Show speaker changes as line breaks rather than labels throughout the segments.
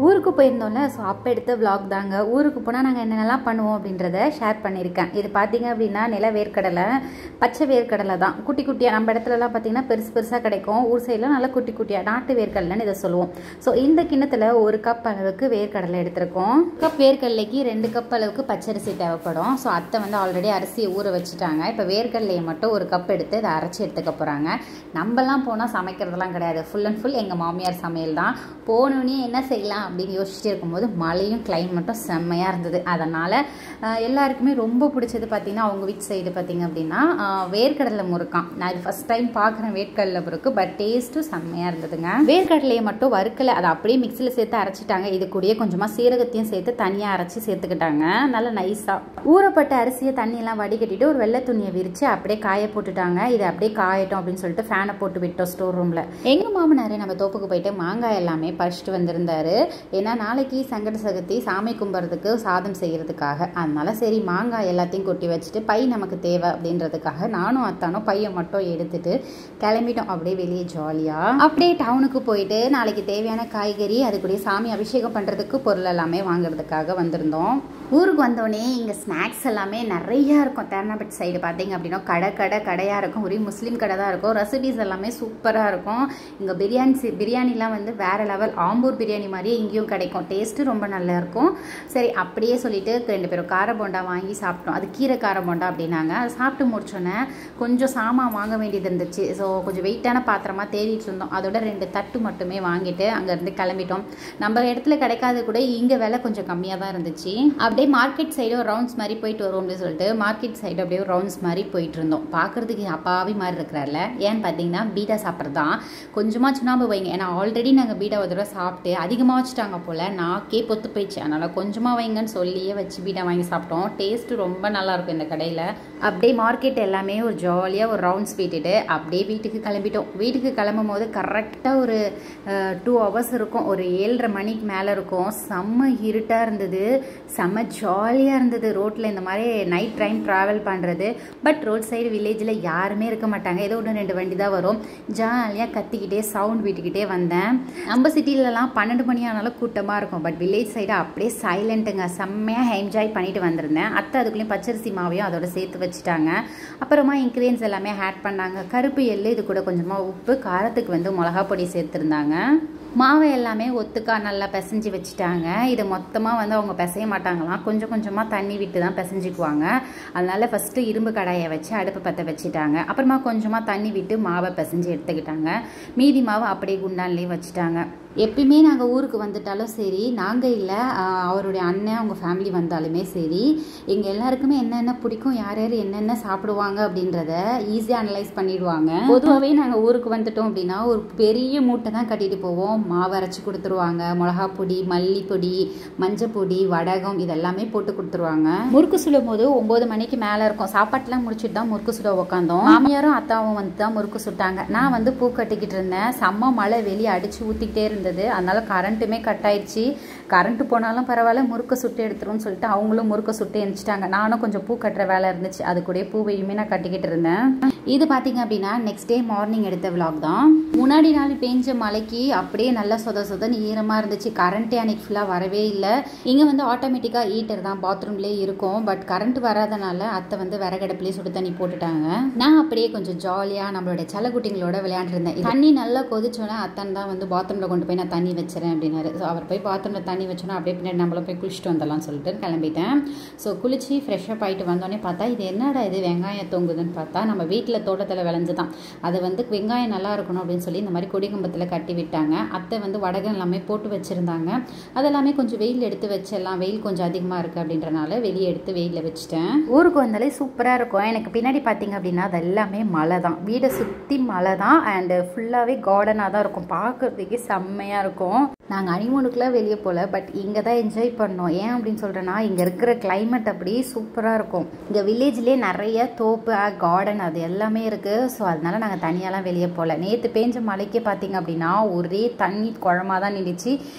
ஊருக்கு போயிருந்தோம்ல, ஸோ அப்போ எடுத்த விளாக் தாங்க. ஊருக்கு போனால் நாங்கள் என்னென்னலாம் பண்ணுவோம் அப்படின்றத ஷேர் பண்ணியிருக்கேன். இது பார்த்தீங்க அப்படின்னா நில வேர்க்கடலை, பச்சை வேர்க்கடலை தான். குட்டி குட்டியாக நம்ம இடத்துலலாம் பார்த்தீங்கன்னா பெருசு பெருசாக கிடைக்கும். ஊர் சைடில் நல்லா குட்டி குட்டியாக நாட்டு வேர்க்கடலைன்னு இதை சொல்லுவோம். ஸோ இந்த கிண்ணத்தில் 1 கப் அளவுக்கு வேர்க்கடலை எடுத்திருக்கோம். கப் வேர்க்கடலைக்கு 2 கப் அளவுக்கு பச்சரிசி தேவைப்படும். ஸோ அத்தை வந்து ஆல்ரெடி அரிசியை ஊற வச்சுட்டாங்க. இப்போ வேர்க்கடலையை மட்டும் 1 கப் எடுத்து இதை அரைச்சி எடுத்துக்க போகிறாங்க. நம்மலாம் போனால் சமைக்கிறதுலாம் கிடையாது, ஃபுல் அண்ட் ஃபுல் எங்கள் மாமியார் சமையல் தான். போனோடனே என்ன செய்யலாம் அப்படின்னு யோசிச்சுட்டே இருக்கும்போது மழையும் கிளைமேட்டும் செம்மையாக இருந்தது. அதனால் எல்லாருக்குமே ரொம்ப பிடிச்சது பார்த்திங்கன்னா அவங்க வீட்டு சைடு பார்த்திங்க அப்படின்னா வேர்க்கடலை முறுக்கான். நான் இது ஃபஸ்ட் டைம் பார்க்குறேன் வேர்க்கடலை முறுக்கு, பட் டேஸ்ட்டும் செம்மையாக இருந்ததுங்க. வேர்க்கடலையை மட்டும் வறுக்கலை, அதை அப்படியே மிக்சியில் சேர்த்து அரைச்சிட்டாங்க. இது கூடயே கொஞ்சமாக சீரகத்தையும் சேர்த்து தனியாக அரைச்சி சேர்த்துக்கிட்டாங்க. நல்லா நைஸாக ஊறப்பட்ட அரிசியை தண்ணியெல்லாம் வடிகட்டிட்டு ஒரு வெள்ளை துணியை விரித்து அப்படியே காய போட்டுட்டாங்க. இது அப்படியே காயட்டும் அப்படின்னு சொல்லிட்டு ஃபேனை போட்டு விட்டோம் ஸ்டோர் ரூமில். எங்கள் மாமனார் நம்ம தோப்புக்கு போயிட்டு மாங்காய் எல்லாமே பறிச்சுட்டு வந்திருந்தாரு. ஏன்னா நாளைக்கு சங்கட சதுர்த்தி, சாமி கும்பிட்றதுக்கு சாதம் செய்கிறதுக்காக. அதனால சரி மாங்காய் எல்லாத்தையும் கொட்டி வச்சுட்டு பை நமக்கு தேவை அப்படின்றதுக்காக நானும் அத்தானும் பையை மட்டும் எடுத்துட்டு கிளம்பிட்டோம். அப்படியே வெளியே ஜாலியாக அப்படியே டவுனுக்கு போயிட்டு நாளைக்கு தேவையான காய்கறி, அதுக்குரிய சாமி அபிஷேகம் பண்ணுறதுக்கு பொருள் எல்லாமே வாங்குறதுக்காக வந்திருந்தோம். ஊருக்கு வந்தோடனே இங்கே ஸ்நாக்ஸ் எல்லாமே நிறையா இருக்கும். தேர்னாபேட் சைடு பார்த்தீங்க அப்படின்னா கடையாக இருக்கும். ஒரே முஸ்லீம் கடை தான் இருக்கும். ரெசிபிஸ் எல்லாமே சூப்பராக இருக்கும். இங்கே பிரியாணிலாம் வந்து வேறு லெவல். ஆம்பூர் பிரியாணி மாதிரியே இங்கேயும் கிடைக்கும். டேஸ்ட்டு ரொம்ப நல்லா இருக்கும். சரி அப்படியே சொல்லிட்டு 2 பேரும் கார போண்டா வாங்கி சாப்பிட்டோம். அது கீரை கார போண்டா அப்படின்னாங்க. அதை சாப்பிட்டு முடிச்சோன்னே கொஞ்சம் சாமான் வாங்க வேண்டியது இருந்துச்சு. ஸோ கொஞ்சம் வெயிட்டான பாத்திரமாக தேடிட்டு இருந்தோம். அதோட 2 தட்டு மட்டுமே வாங்கிட்டு அங்கேருந்து கிளம்பிட்டோம். நம்ம இடத்துல கிடைக்காது கூட இங்கே விலை கொஞ்சம் கம்மியாக தான் இருந்துச்சு. அப்படியே மார்க்கெட் சைடு ஒரு ரவுண்ட்ஸ் மாதிரி போயிட்டு வரும் அப்படின்னு சொல்லிட்டு மார்க்கெட் சைடு அப்படியே ஒரு ரவுண்ட்ஸ் மாதிரி போயிட்டு இருந்தோம். பார்க்குறதுக்கு அப்பாவி மாதிரி இருக்கிறார்ல. ஏன்னு பார்த்தீங்கன்னா பீடா சாப்பிட்றது தான். கொஞ்சமாக சுண்ணாம்பு வைங்க, ஏன்னா ஆல்ரெடி நாங்கள் பீடா ஒரு தடவை சாப்பிட்டு அதிகமாக வச்சுட்டாங்க போல், நாக்கே பொத்து போயிடுச்சு. அதனால் கொஞ்சமாக வைங்கன்னு சொல்லியே வச்சு பீடா வாங்கி சாப்பிட்டோம். டேஸ்ட்டு ரொம்ப நல்லாயிருக்கும் இந்த கடையில். அப்படியே மார்க்கெட் எல்லாமே ஒரு ஜாலியாக ஒரு ரவுண்ட்ஸ் போயிட்டுட்டு அப்படியே வீட்டுக்கு கிளம்பிட்டோம். வீட்டுக்கு கிளம்பும் போது கரெக்டாக ஒரு 2 ஹவர்ஸ் இருக்கும். ஒரு 7:30 மணிக்கு மேலே இருக்கும். செம்ம இருட்டாக இருந்தது, செம்ம ஜாலியாக இருந்தது. ரோட்டில் இந்த மாதிரி நைட் ட்ரெயின் ட்ராவல் பண்ணுறது. பட் ரோட் சைடு வில்லேஜில் யாருமே இருக்க மாட்டாங்க. ஏதோ 1-2 வண்டி தான் வரும். ஜாலியாக கத்திக்கிட்டே சவுண்ட் விட்டுக்கிட்டே வந்தேன். நம்ம சிட்டிலலாம் 12 மணி ஆனாலும் கூட்டமாக இருக்கும். பட் வில்லேஜ் சைடு அப்படியே சைலண்ட்டுங்க. செம்மையாக என்ஜாய் பண்ணிட்டு வந்திருந்தேன். அத்தை அதுக்குள்ளேயும் பச்சரிசி மாவையும் அதோட சேர்த்து வச்சுட்டாங்க. அப்புறமா இன்க்ரீடியன்ஸ் எல்லாமே ஆட் பண்ணாங்க. கருப்பு எள்ளு, இது கூட கொஞ்சமாக உப்பு, காரத்துக்கு வந்து மிளகா பொடி சேர்த்துருந்தாங்க. மாவை எல்லாமே ஒத்துக்கா நல்லா பிசைஞ்சு வச்சுட்டாங்க. இதை மொத்தமாக வந்து அவங்க பிசைய மாட்டாங்களாம், கொஞ்சம் கொஞ்சமாக தண்ணி விட்டு தான் பிசைஞ்சிக்குவாங்க. அதனால் ஃபஸ்ட்டு இரும்பு கடாயை வச்சு அடுப்பு பற்ற வச்சுட்டாங்க. அப்புறமா கொஞ்சமாக தண்ணி விட்டு மாவை பிசைஞ்சு எடுத்துக்கிட்டாங்க. மீதி மாவை அப்படியே குண்டான்லேயே வச்சுட்டாங்க. எப்பயுமே நாங்கள் ஊருக்கு வந்துட்டாலும் சரி, நாங்கள் இல்லை அவருடைய அண்ணன் அவங்க ஃபேமிலி வந்தாலுமே சரி, எங்கள் எல்லாருக்குமே என்னென்ன பிடிக்கும், யார் யார் என்னென்ன சாப்பிடுவாங்க அப்படின்றத ஈஸியாக அனலைஸ் பண்ணிடுவாங்க. பொதுவாகவே நாங்கள் ஊருக்கு வந்துட்டோம் அப்படின்னா ஒரு பெரிய மூட்டை தான் கட்டிட்டு போவோம். மாவு அரைச்சி கொடுத்துருவாங்க. மிளகா பொடி, மல்லிப்பொடி, மஞ்சள் பொடி, வடகம் இதெல்லாமே போட்டு கொடுத்துருவாங்க. முறுக்கு சுடும் போது 9 மணிக்கு மேலே இருக்கும். சாப்பாட்டுலாம் முடிச்சுட்டு தான் முறுக்கு சுட உட்காந்தோம். மாமியாரும் அத்தாவும் வந்து தான் முறுக்கு சுட்டாங்க. நான் வந்து பூ கட்டிக்கிட்டு இருந்தேன். செம்ம மழை வெளியே அடித்து ஊற்றிக்கிட்டே இருந்தது. அதனால கரண்ட்டுமே கட் ஆயிடுச்சு. கரண்ட் போனாலும் பரவாயில்ல, முறுக்க சுட்டு எடுத்துருன்னு சொல்லிட்டு அவங்களும் முறுக்க சுட்டு எழுந்துச்சிட்டாங்க. நானும் கொஞ்சம் பூ கட்டுற வேலை இருந்துச்சு, அது கூட பூவையுமே நான் கட்டிக்கிட்டு இருந்தேன். இது பார்த்தீங்க அப்படின்னா நெக்ஸ்ட் டே மார்னிங் எடுத்த விளாக் தான். முன்னாடி நாள் பெஞ்ச மழைக்கு அப்படியே நல்லா சொதன்னு ஈரமாக இருந்துச்சு. கரண்ட்டே அன்னைக்கு ஃபுல்லாக வரவே இல்லை. இங்கே வந்து ஆட்டோமேட்டிக்காக ஹீட்டர் தான் பாத்ரூம்லேயே இருக்கும். பட் கரண்ட் வராதனால அத்தை வந்து விறகடுப்புலேயே சுடு தண்ணி போட்டுட்டாங்க. நான் அப்படியே கொஞ்சம் ஜாலியாக நம்மளோட செல்லக்குட்டிங்களோட விளையாண்டுருந்தேன். தண்ணி நல்லா கொதிச்சோன்னே அத்தன் தான் வந்து பாத்ரூமில் கொண்டு போய் நான் தண்ணி வச்சுறேன் அப்படின்னாரு. ஸோ அவர் போய் பாத்ரூமில் தண்ணி வச்சோன்னா அப்படியே பின்னாடி நம்மளும் போய் குளிச்சுட்டு வந்துடலாம்னு சொல்லிட்டு கிளம்பிட்டேன். ஸோ குளிச்சு ஃப்ரெஷ்ஷப் ஆகிட்டு வந்தோடனே பார்த்தா இது என்னடா இது வெங்காயம் தொங்குதுன்னு பார்த்தா நம்ம வீட்டில் தோட்டத்தில் விளைஞ்சு தான். அது வந்து வெங்காயம் நல்லா இருக்கணும் அப்படின்னு சொல்லி இந்த மாதிரி கொடிக்கம்பத்தில் கட்டி விட்டாங்க. அத்தை வந்து வடகம் எல்லாமே போட்டு வச்சுருந்தாங்க. அதெல்லாமே கொஞ்சம் வெயில் எடுத்து வச்சிடலாம், வெயில் கொஞ்சம் அதிகமாக இருக்குது அப்படின்றனால வெளியே எடுத்து வெயிலில் வச்சுட்டேன். ஊருக்கு வந்தாலே சூப்பராக இருக்கும். எனக்கு பின்னாடி பார்த்தீங்க அப்படின்னா அது எல்லாமே மலை தான். வீடை சுற்றி மலை தான். அண்டு ஃபுல்லாகவே கார்டனாக தான் இருக்கும். பார்க்குறதுக்கே செம்மையாக இருக்கும். நாங்கள் அனிமோனுக்குலாம் வெளியே போகல, பட் இங்கே தான் என்ஜாய் பண்ணோம். ஏன் அப்படின்னு சொல்கிறேன்னா இங்கே இருக்கிற கிளைமேட் அப்படி சூப்பராக இருக்கும். இங்கே வில்லேஜ்லேயே நிறைய தோப்பு, கார்டன் அது எல்லாமே இருக்குது. ஸோ அதனால நாங்கள் தனியாலாம் வெளியே போகல. நேற்று பேஞ்ச மழைக்கே பார்த்தீங்க அப்படின்னா ஒரே தண்ணி குழமாக தான் நின்றுச்சு.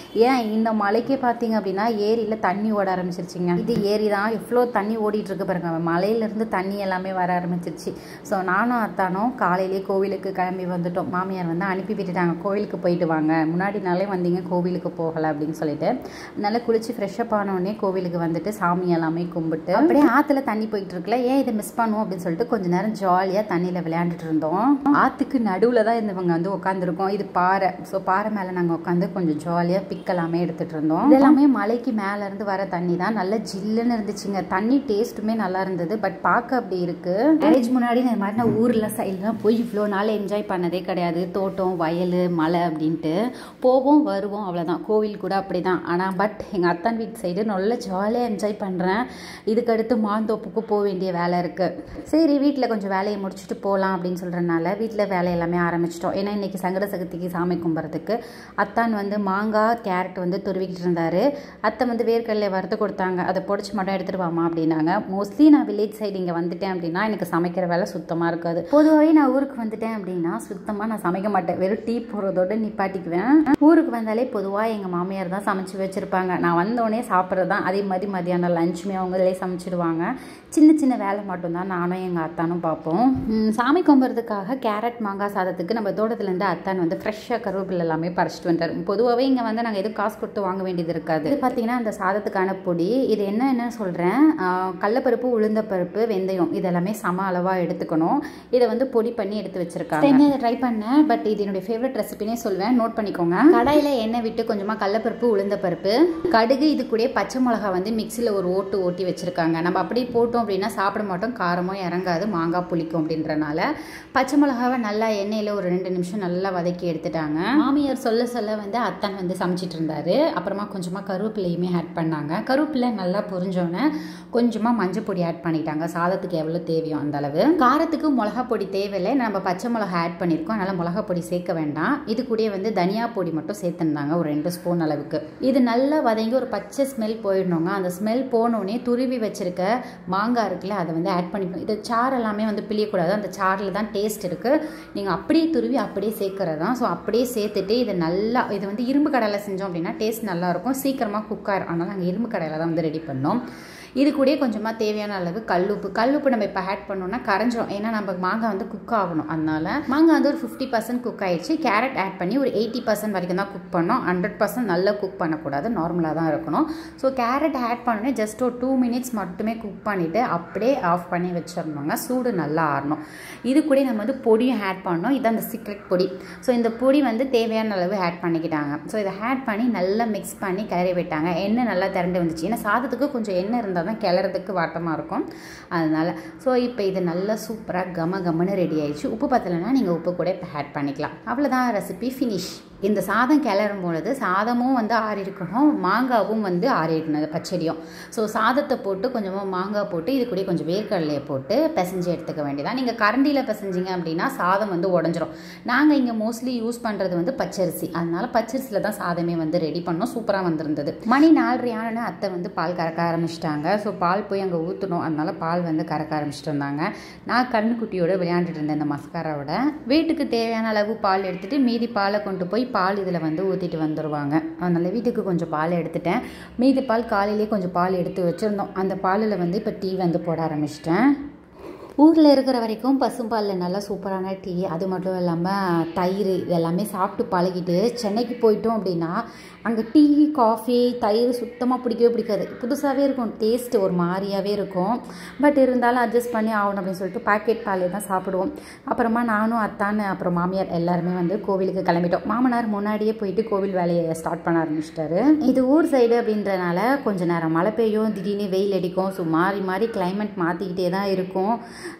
ஏன் இந்த மழைக்கே பார்த்தீங்க அப்படின்னா ஏரியில் தண்ணி ஓட ஆரம்பிச்சிருச்சுங்க. இது ஏரி தான், எவ்வளோ தண்ணி ஓடிட்டு இருக்கு பாருங்க. மலையிலேருந்து தண்ணி எல்லாமே வர ஆரம்பிச்சிருச்சு. ஸோ நானும் அத்தானும் காலையிலேயே கோவிலுக்கு கிளம்பி வந்துட்டோம். மாமியார் வந்து அனுப்பி விட்டுட்டாங்க, கோவிலுக்கு போயிட்டு வாங்க, முன்னாடி நாளே வந்தீங்க கோவிலுக்கு போகலை அப்படின்னு சொல்லிட்டு. நல்லா குளிச்சு ஃப்ரெஷ்அப் ஆனோடனே கோவிலுக்கு வந்துட்டு சாமி எல்லாமே கும்பிட்டு அப்படியே ஆற்றுல தண்ணி போயிட்டு இருக்குல்ல, ஏன் இதை மிஸ் பண்ணுவோம் அப்படின்னு சொல்லிட்டு கொஞ்ச நேரம் ஜாலியாக தண்ணியில் விளையாண்டுட்டு இருந்தோம். ஆற்றுக்கு நடுவில் தான் இவங்க வந்து உட்காந்துருக்கோம். இது பாறை. ஸோ பாறை மேலே நாங்கள் உட்காந்து கொஞ்சம் ஜாலியாக பிக்கெல்லாமே எடுத்துகிட்டு இருந்தோம். இதெல்லாமே மலைக்கு மேலேருந்து வர தண்ணி தான். நல்லா ஜில்லுன்னு இருந்துச்சுங்க. தண்ணி டேஸ்ட்டுமே நல்லா இருந்தது. பட் பார்க்க அப்படி இருக்குது. மேரேஜ் முன்னாடி இந்த மாதிரி நான் ஊரில் சைட்லாம் போய் இவ்வளோ நாள் என்ஜாய் பண்ணதே கிடையாது. தோட்டம், வயல், மலை அப்படின்ட்டு போவோம் வருவோம், அவ்வளோதான். கோவில் கூட அப்படி தான். ஆனால் பட் எங்கள் அத்தான் வீட்டு சைடு நல்லா ஜாலியாக என்ஜாய் பண்ணுறேன். இதுக்கடுத்து மாந்தோப்புக்கு போக வேண்டிய வேலை இருக்குது. சரி, வீட்டில் கொஞ்சம் வேலையை முடிச்சுட்டு போகலாம் அப்படின்னு சொல்கிறனால வீட்டில் வேலை எல்லாமே ஆரம்பிச்சிட்டோம். ஏன்னா இன்றைக்கி சங்கட சதுர்த்திக்கு சாமி கும்பிட்றதுக்கு அத்தான் வந்து மாங்காய், கேரட் வந்து துருவிக்கிட்டு இருந்தார். அத்தை வந்து வேர்க்கடலை வறுத்து கொடுத்தாங்க. அதை பொடிச்சு மட்டும் எடுத்துகிட்டு வாமா அப்படின்னாங்க. மோஸ்ட்லி நான் வில்லேஜ் சைடு இங்கே வந்துட்டேன் அப்படின்னா எனக்கு சமைக்கிற வேலை சுத்தமாக இருக்காது. பொதுவாகவே நான் ஊருக்கு வந்துட்டேன் அப்படின்னா சுத்தமாக நான் சமைக்க மாட்டேன். வெறும் டீ போடுறதோட நிப்பாட்டிக்குவேன். ஊருக்கு வந்தாலே பொதுவாக எங்கள் மாமியார் தான் சமைச்சு வச்சுருப்பாங்க. நான் வந்தோடனே சாப்பிட்றது தான். அதே மாதிரி மதியானம் லஞ்சுமே அவங்களே சமைச்சிடுவாங்க. சின்ன சின்ன வேலை மட்டும்தான் நானும் எங்கள் அத்தானும் பார்ப்போம். சாமி கும்பிட்றதுக்காக கேரட் மாங்காய் சாதத்துக்கு நம்ம தோட்டத்துலேருந்து அத்தான் வந்து ஃப்ரெஷ்ஷாக கருவேப்பிலை எல்லாமே பறிச்சிட்டு வந்துட்டார். பொதுவாகவே இங்கே வந்து நாங்கள் எதுவும் காசு கொடுத்து வாங்க வேண்டியது இருக்காது. இது பார்த்தீங்கன்னா அந்த சாதத்துக்கான பொடி. இது என்ன சொல்கிறேன், கடலைப்பருப்பு, உளுந்தப்பருப்பு, வெந்தயம் இதெல்லாமே சம அளவாக எடுத்துக்கணும். இதை வந்து பொடி பண்ணி எடுத்து வச்சுருக்காங்க. இதை ட்ரை பண்ணேன். பட் இது என்னுடைய ஃபேவரட் ரெசிபினே சொல்வேன், நோட் பண்ணிக்கோங்க. கடாயில் எண்ணெய் விட்டு கொஞ்சமாக கடலைப்பருப்பு, உளுந்தப்பருப்பு, கடுகு, இது கூட பச்சை மிளகா வந்து மிக்சியில் ஒரு ஓட்டி வச்சுருக்காங்க. நம்ம அப்படி போட்டோம் அப்படின்னா சாப்பிட மாட்டோம், காரமோ இறங்காது, மாங்காய் புளிக்கும் அப்படின்றனால பச்சை மிளகாவை நல்லா எண்ணெயில் ஒரு 2 நிமிஷம் நல்லா வதக்கி எடுத்துட்டாங்க. மாமியார் சொல்ல வந்து அத்தான் வந்து சமைச்சிட்டு இருந்தாரு. அப்புறமா கொஞ்சமாக கருவேப்பிலையுமே ஆட் பண்ணாங்க. கருவேப்பிலை நல்லா பொரிஞ்சோன்னே கொஞ்சமாக மஞ்சள் பொடி ஆட் பண்ணிட்டாங்க. சாதத்துக்கு எவ்வளோ தேவையோ அந்த அளவு. காரத்துக்கு மிளகா பொடி தேவையில்லை, நம்ம பச்சை மிளகா ஆட் பண்ணியிருக்கோம், அதனால் மிளகா பொடி சேர்க்க வேண்டாம். இது கூட வந்து தனியா பொடி மட்டும் சேர்த்துருந்தாங்க ஒரு 2 ஸ்பூன் அளவுக்கு. இது நல்லா வதங்கி ஒரு பச்சை ஸ்மெல் போயிடணுங்க. அந்த ஸ்மெல் போனோடனே துருவி வச்சிருக்க மாங்காய் இருக்குல்ல, அதை வந்து ஆட் பண்ணிக்கணும். இது சாறு எல்லாமே வந்து பிழியக்கூடாது, அந்த சாறில் தான் டேஸ்ட் இருக்குது. நீங்கள் அப்படியே துருவி அப்படியே சேர்க்கறது தான். ஸோ அப்படியே சேர்த்துட்டு இதை நல்லா, இது வந்து இரும்பு கடாயில் செஞ்சோம் அப்படின்னா டேஸ்ட் நல்லாயிருக்கும், சீக்கிரமாக குக் ஆகிடும். அதனால் நாங்கள் இரும்பு கடாயில் தான் வந்து ரெடி பண்ணோம். இது கூட கொஞ்சமாக தேவையான அளவு கல்லுப்பு நம்ம இப்போ ஆட் பண்ணோம்னா கரைஞ்சிரும். ஏன்னா நம்ம மாங்காய் வந்து குக் ஆகணும். அதனால மாங்காய் வந்து ஒரு 50% குக் ஆயிடுச்சு. கேரட் ஆட் பண்ணி ஒரு 80% வரைக்கும் தான் குக் பண்ணோம். 100% நல்லா குக் பண்ணக்கூடாது, நார்மலாக தான் இருக்கணும். ஸோ கேரட் ஆட் பண்ணோன்னே ஜஸ்ட் ஒரு 2 மினிட்ஸ் மட்டுமே குக் பண்ணிவிட்டு அப்படியே ஆஃப் பண்ணி வச்சிடணுங்க. சூடு நல்லா ஆறணும். இது கூட நம்ம வந்து பொடியும் ஆட் பண்ணோம். இது அந்த சீக்ரெட் பொடி. ஸோ இந்த பொடி வந்து தேவையான அளவு ஆட் பண்ணிக்கிட்டாங்க. ஸோ இதை ஆட் பண்ணி நல்லா மிக்ஸ் பண்ணி கிளறி விட்டாங்க. எண்ணெய் நல்லா திரண்டு வந்துச்சு. ஏன்னா சாதத்துக்கு கொஞ்சம் எண்ணெய் இருந்தால் தான் கிளறதுக்கு வாட்டமாக இருக்கும். அதனால் ஸோ இப்போ இது நல்லா சூப்பராக கமன்னு ரெடி ஆயிடுச்சு. உப்பு பத்தலைன்னா நீங்கள் உப்பு கூட இப்போ ஆட் பண்ணிக்கலாம். அவ்வளோதான், ரெசிபி ஃபினிஷ். இந்த சாதம் கிளறும் பொழுது சாதமும் வந்து ஆறி இருக்கணும், மாங்காவும் வந்து ஆறிடணும், அது பச்சடியும். ஸோ சாதத்தை போட்டு கொஞ்சமாக மாங்காய் போட்டு இது கூட கொஞ்சம் வேர்க்கடலையை போட்டு பிசைஞ்சு எடுத்துக்க வேண்டியதான். நீங்கள் கரண்டியில் பிசைஞ்சிங்க அப்படின்னா சாதம் வந்து உடஞ்சிரும். நாங்கள் இங்கே மோஸ்ட்லி யூஸ் பண்ணுறது வந்து பச்சரிசி. அதனால பச்சரிசியில் தான் சாதமே வந்து ரெடி பண்ணோம். சூப்பராக வந்திருந்தது. மணி 4:30 அத்தை வந்து பால் கறக்க ஆரம்பிச்சிட்டாங்க. ஸோ பால் போய் அங்கே ஊற்றணும். அதனால பால் வந்து கறக்க ஆரம்பிச்சிட்டு இருந்தாங்க. நான் கண்ணுக்குட்டியோட விளையாண்டுட்டு இருந்தேன் இந்த மஸ்காராவோட. வீட்டுக்கு தேவையான அளவு பால் எடுத்துகிட்டு மீதி பாலை கொண்டு போய் பால் இதில் வந்து ஊற்றிட்டு வந்துடுவாங்க. அதனால் வீட்டுக்கு கொஞ்சம் பால் எடுத்துட்டேன். மீதி பால் காலையிலேயே கொஞ்சம் பால் எடுத்து வச்சுருந்தோம். அந்த பாலில் வந்து இப்போ டீ வந்து போட ஆரம்பிச்சிட்டேன். ஊரில் இருக்கிற வரைக்கும் பசும்பாலில் நல்லா சூப்பரான டீ, அது மட்டும் இல்லாமல் தயிர் இதெல்லாமே சாப்பிட்டு பழகிட்டு சென்னைக்கு போயிட்டோம் அப்படின்னா அங்கே டீ, காஃபி, தயிர் சுத்தமாக பிடிக்காது. புதுசாகவே இருக்கும், டேஸ்ட்டு ஒரு மாதிரியாகவே இருக்கும். பட் இருந்தாலும் அட்ஜஸ்ட் பண்ணி ஆகணும் அப்படின்னு சொல்லிட்டு பாக்கெட் பாலே தான் சாப்பிடுவோம். அப்புறமா நானும் அத்தான் அப்புறம் மாமியார் எல்லாருமே வந்து கோவிலுக்கு கிளம்பிட்டோம். மாமனார் முன்னாடியே போயிட்டு கோவில் வேலையை ஸ்டார்ட் பண்ண ஆரம்பிச்சிட்டாரு. இது ஊர் சைடு அப்படின்றனால கொஞ்சம் நேரம் மழை பெய்யும், திடீர்னு வெயில் அடிக்கும். ஸோ மாறி கிளைமேட் மாற்றிக்கிட்டே தான் இருக்கும்.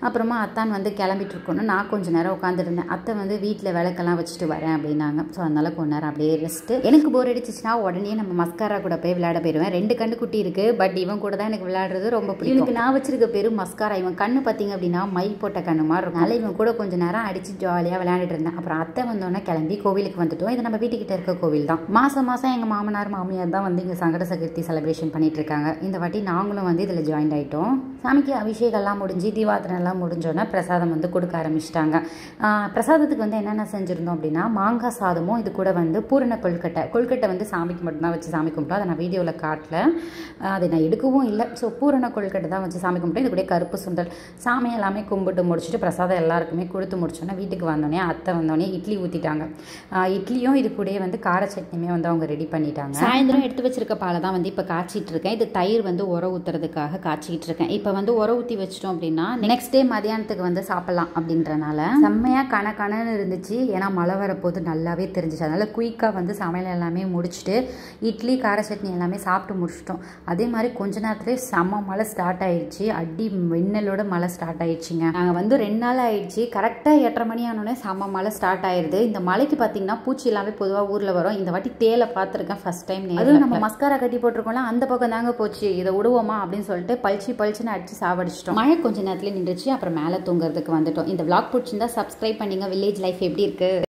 அப்புறமா அத்தான் வந்து கிளம்பிட்டு இருக்கணும். நான் கொஞ்சம் நேரம் உட்காந்துருந்தேன். அத்தை வந்து வீட்டில் விளக்கெல்லாம் வச்சுட்டு வரேன் அப்படின்னாங்க. ஸோ அதனால கொஞ்ச நேரம் அப்படியே ரெஸ்ட்டு. எனக்கு போர் அடிச்சுன்னா உடனே நம்ம மஸ்காரா கூட போய் விளையாட போயிடுவேன். 2 கண்ணு குட்டி இருக்குது. பட் இவன் கூட தான் எனக்கு விளையாடுறது ரொம்ப பிடிக்கும். எனக்கு நான் வச்சிருக்க பேர் மஸ்காரா. இவன் கண்ணு பார்த்தீங்க அப்படின்னா மயில் போட்ட கண்ணு மாதிரி இருக்கும். அதனால் இவன் கூட கொஞ்சம் நேரம் அடித்து ஜாலியாக விளையாண்டுட்டு இருந்தேன். அப்புறம் அத்தை வந்தோன்னே கிளம்பி கோவிலுக்கு வந்துட்டோம். இது நம்ம வீட்டுக்கிட்ட இருக்க கோவில் தான். மாதம் எங்கள் மாமனார் மாமியார் தான் வந்து இங்கே சங்கட சதுர்த்தி செலிப்ரேஷன் பண்ணிட்டு இருக்காங்க. இந்த வாட்டி நாங்களும் வந்து இதில் ஜாயின் ஆகிட்டோம். சாமிக்கு அபிஷேகம்லாம் முடிஞ்சு தீபாத்திரை பிரார்த்தனை எல்லாம் முடிஞ்சோன்னா பிரசாதம் வந்து கொடுக்க ஆரம்பிச்சிட்டாங்க. பிரசாதத்துக்கு வந்து என்னென்ன செஞ்சுருந்தோம் அப்படின்னா மாங்காய் சாதமும் இது கூட வந்து பூரண கொழுக்கட்டை வந்து சாமிக்கு மட்டும்தான் வச்சு சாமி கும்பிட்டோம். அதை நான் வீடியோவில் காட்டல, அதை நான் எடுக்கவும் இல்லை. ஸோ பூரண கொழுக்கட்டை தான் வச்சு சாமி கும்பிட்டோம். இது கூட கருப்பு சுண்டல் சாமி எல்லாமே கும்பிட்டு முடிச்சுட்டு பிரசாதம் எல்லாருக்குமே கொடுத்து முடிச்சோன்னா வீட்டுக்கு வந்தோடனே அத்தை வந்தோடனே இட்லி ஊற்றிட்டாங்க. இட்லியும் இது கூட வந்து கார சட்னியுமே வந்து அவங்க ரெடி பண்ணிட்டாங்க. சாயந்தரம் எடுத்து வச்சிருக்க பாலை தான் வந்து இப்போ காய்ச்சிட்டு இருக்கேன். இது தயிர் வந்து உர ஊற்றுறதுக்காக காய்ச்சிக்கிட்டு இருக்கேன். இப்போ வந்து உர ஊற்றி வச்சிட்டோம் அப்படின்னா நெக்ஸ்ட் டே மதியானத்துக்கு வந்து சாப்பிடலாம் அப்படின்றனால செம்மையாக கணக்கணன்னு இருந்துச்சு. ஏன்னா மழை வரப்போது நல்லாவே தெரிஞ்சிச்சு. அதனால் குயிக்காக வந்து சமையல் எல்லாமே முடிச்சுட்டு இட்லி கார சட்னி எல்லாமே சாப்பிட்டு முடிச்சிட்டோம். அதே மாதிரி கொஞ்ச நேரத்துலேயே செம்ம மழை ஸ்டார்ட் ஆயிடுச்சு. அடி மின்னலோட மழை ஸ்டார்ட் ஆயிடுச்சுங்க. நாங்கள் வந்து 2 நாள் ஆயிடுச்சு. கரெக்டாக 8:30 மணி ஆனோடனே செம்ம மழை ஸ்டார்ட் ஆயிடுது. இந்த மழைக்கு பார்த்தீங்கன்னா பூச்சி எல்லாமே பொதுவாக ஊரில் வரும். இந்த வாட்டி தேலை பார்த்துருக்கேன் ஃபர்ஸ்ட் டைம். அதுவும் நம்ம மஸ்காரா கட்டி போட்டிருக்கோம்ல அந்த பக்கம் தாங்க போச்சு. இதை விடுவோமா அப்படின்னு சொல்லிட்டு பளிச்சுன்னு அடிச்சு சாவடிச்சிட்டோம். மழை கொஞ்ச நேரத்துல நின்றுச்சு. அப்புறம் மேலே தூங்குறதுக்கு வந்துட்டோம். இந்த vlog பிடிச்சிருந்தா சப்ஸ்கிரைப் பண்ணிங்க. வில்லேஜ் லைஃப் எப்படி இருக்கு